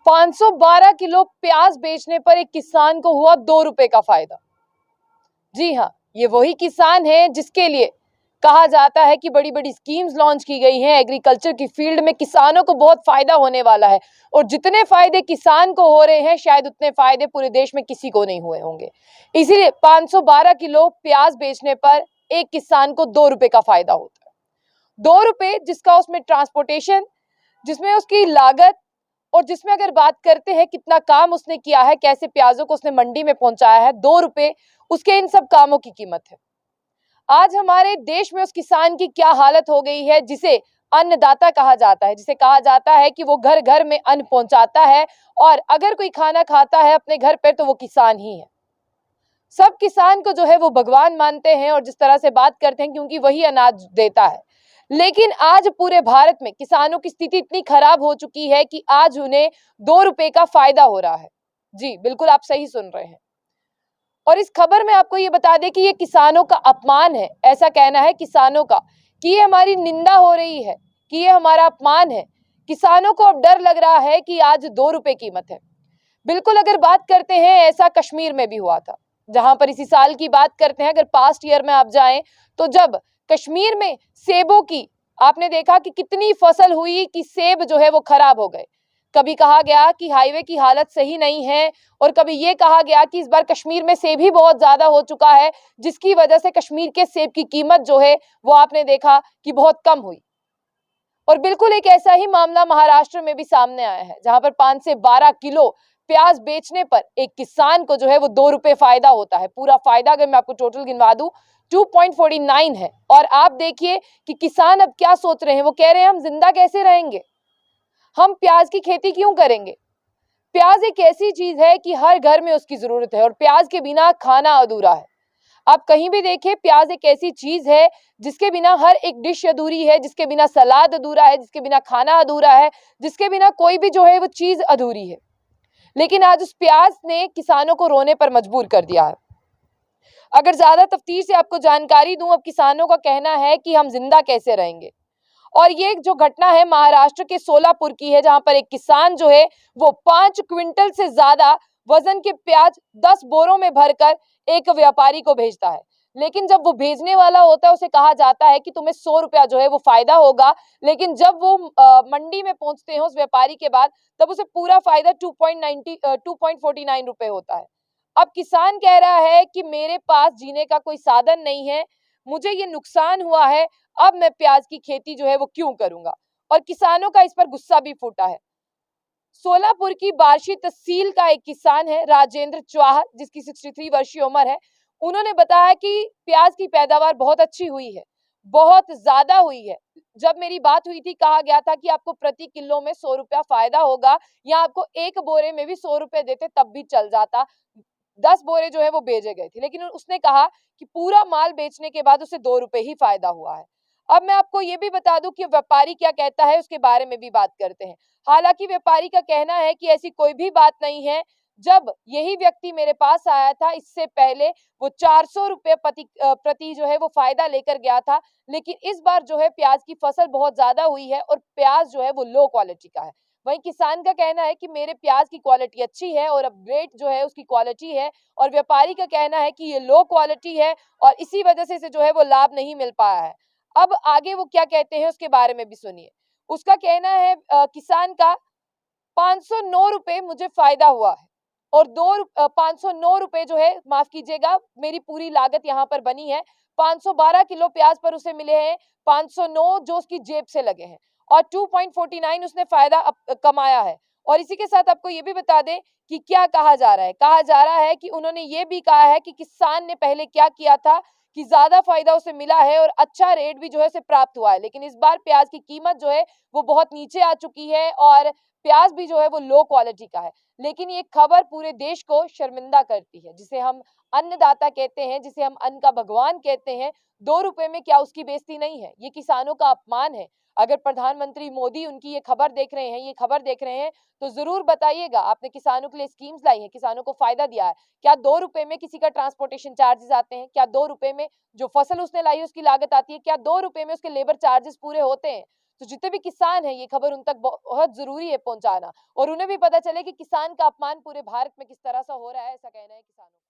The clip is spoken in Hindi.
512 किलो प्याज बेचने पर एक किसान को हुआ 2 रुपए का फायदा। जी हाँ, ये वही किसान है जिसके लिए कहा जाता है कि बड़ी बड़ी स्कीम्स लॉन्च की गई हैं। एग्रीकल्चर की फील्ड में किसानों को बहुत फायदा होने वाला है और जितने फायदे किसान को हो रहे हैं शायद उतने फायदे पूरे देश में किसी को नहीं हुए होंगे। इसीलिए 512 किलो प्याज बेचने पर एक किसान को 2 रुपए का फायदा होता है। 2 रुपए जिसका उसमें ट्रांसपोर्टेशन, जिसमें उसकी लागत और जिसमें अगर बात करते हैं कितना काम उसने किया है, कैसे प्याजों को उसने मंडी में पहुंचाया है, 2 रुपए उसके इन सब कामों की कीमत है। आज हमारे देश में उस किसान की क्या हालत हो गई है जिसे अन्नदाता कहा जाता है, जिसे कहा जाता है कि वो घर घर में अन्न पहुंचाता है और अगर कोई खाना खाता है अपने घर पर तो वो किसान ही है। सब किसान को जो है वो भगवान मानते हैं और जिस तरह से बात करते हैं क्योंकि वही अनाज देता है। लेकिन आज पूरे भारत में किसानों की स्थिति इतनी खराब हो चुकी है कि आज उन्हें 2 रुपए का फायदा हो रहा है। जी बिल्कुल, आप सही सुन रहे हैं। और इस खबर में आपको ये बता दें कि ये किसानों का अपमान है। ऐसा कहना है किसानों का कि ये हमारी निंदा हो रही है, कि ये हमारा अपमान है। किसानों को अब डर लग रहा है कि आज 2 रुपए कीमत है। बिल्कुल, अगर बात करते हैं ऐसा कश्मीर में भी हुआ था, जहां पर इसी साल की बात करते हैं, अगर पास्ट ईयर में आप जाएं तो जब कश्मीर में सेबों की आपने देखा कि कितनी फसल हुई कि सेब जो है वो खराब हो गए। कभी कहा गया कि हाईवे की हालत सही नहीं है और कभी ये कहा गया कि इस बार कश्मीर में सेब ही बहुत ज्यादा हो चुका है जिसकी वजह से कश्मीर के सेब की कीमत जो है वो आपने देखा कि बहुत कम हुई। और बिल्कुल एक ऐसा ही मामला महाराष्ट्र में भी सामने आया है जहां पर 5 से 12 किलो प्याज बेचने पर एक किसान को जो है वो 2 रुपए फायदा होता है। पूरा फायदा अगर मैं आपको टोटल गिनवा दूं 2.49 है। और आप देखिए कि किसान अब क्या सोच रहे हैं, वो कह रहे हैं हम जिंदा कैसे रहेंगे, हम प्याज की खेती क्यों करेंगे। प्याज एक ऐसी चीज है कि हर घर में उसकी जरूरत है और प्याज के बिना खाना अधूरा है। आप कहीं भी देखिए प्याज एक ऐसी चीज है जिसके बिना हर एक डिश अधूरी है, जिसके बिना सलाद अधूरा है, जिसके बिना खाना अधूरा है, जिसके बिना कोई भी जो है वो चीज अधूरी है। लेकिन आज उस प्याज ने किसानों को रोने पर मजबूर कर दिया है। अगर ज्यादा तफ्तीश से आपको जानकारी दूं, अब किसानों का कहना है कि हम जिंदा कैसे रहेंगे। और ये जो घटना है महाराष्ट्र के सोलापुर की है जहां पर एक किसान जो है वो 5 क्विंटल से ज्यादा वजन के प्याज 10 बोरों में भरकर एक व्यापारी को भेजता है। लेकिन जब वो भेजने वाला होता है उसे कहा जाता है कि तुम्हें 100 रुपया जो है वो फायदा होगा। लेकिन जब वो मंडी में पहुंचते हैं उस व्यापारी के बाद तब उसे पूरा फायदा 2.49 रुपए होता है। अब किसान कह रहा है कि मेरे पास जीने का कोई साधन नहीं है, मुझे ये नुकसान हुआ है, अब मैं प्याज की खेती जो है वो क्यों करूंगा। और किसानों का इस पर गुस्सा भी फूटा है। सोलापुर की बार्शी तहसील का एक किसान है राजेंद्र चौहान, जिसकी 63 वर्षीय उम्र है। उन्होंने बताया कि प्याज की पैदावार बहुत अच्छी हुई है, बहुत ज्यादा हुई है। जब मेरी बात हुई थी कहा गया था कि आपको प्रति किलो में 100 रुपया फायदा होगा या आपको एक बोरे में भी 100 रुपए देते तब भी चल जाता। 10 बोरे जो है वो बेचे गए थे, लेकिन उसने कहा कि पूरा माल बेचने के बाद उसे 2 रुपए ही फायदा हुआ है। अब मैं आपको ये भी बता दूं कि व्यापारी क्या कहता है, उसके बारे में भी बात करते हैं। हालांकि व्यापारी का कहना है कि ऐसी कोई भी बात नहीं है। जब यही व्यक्ति मेरे पास आया था इससे पहले वो 400 रुपये प्रति जो है वो फायदा लेकर गया था। लेकिन इस बार जो है प्याज की फसल बहुत ज्यादा हुई है और प्याज जो है वो लो क्वालिटी का है। वहीं किसान का कहना है कि मेरे प्याज की क्वालिटी अच्छी है और अपग्रेड जो है उसकी क्वालिटी है, और व्यापारी का कहना है कि ये लो क्वालिटी है और इसी वजह से इसे जो है वो लाभ नहीं मिल पाया है। अब आगे वो क्या कहते हैं उसके बारे में भी सुनिए। उसका कहना है किसान का 509 रुपए मुझे फायदा हुआ है और 509 रुपए जो है, माफ कीजिएगा, मेरी पूरी लागत यहाँ पर बनी है। 512 किलो प्याज पर उसे मिले हैं 509 जो उसकी जेब से लगे हैं और 2.49 उसने फायदा कमाया है। और इसी के साथ आपको ये भी बता दें कि क्या कहा जा रहा है। कहा जा रहा है कि उन्होंने ये भी कहा है कि किसान ने पहले क्या किया था कि ज्यादा फायदा उसे मिला है और अच्छा रेट भी जो है उसे प्राप्त हुआ है, लेकिन इस बार प्याज की कीमत जो है वो बहुत नीचे आ चुकी है और प्याज भी जो है वो लो क्वालिटी का है। लेकिन ये खबर पूरे देश को शर्मिंदा करती है, जिसे हम अन्नदाता कहते हैं, जिसे हम अन्न का भगवान कहते हैं। 2 रुपए में क्या उसकी बेइज्जती नहीं है? ये किसानों का अपमान है। अगर प्रधानमंत्री मोदी उनकी ये खबर देख रहे हैं, ये खबर देख रहे हैं, तो जरूर बताइएगा आपने किसानों के लिए स्कीम्स लाई हैं, किसानों को फायदा दिया है। क्या 2 रुपए में किसी का ट्रांसपोर्टेशन चार्जेस आते हैं? क्या 2 रुपए में जो फसल उसने लाई है उसकी लागत आती है? क्या 2 रुपए में उसके लेबर चार्जेस पूरे होते हैं? तो जितने भी किसान हैं ये खबर उन तक बहुत जरूरी है पहुंचाना, और उन्हें भी पता चले कि किसान का अपमान पूरे भारत में किस तरह से हो रहा है, ऐसा कहना है किसानों का।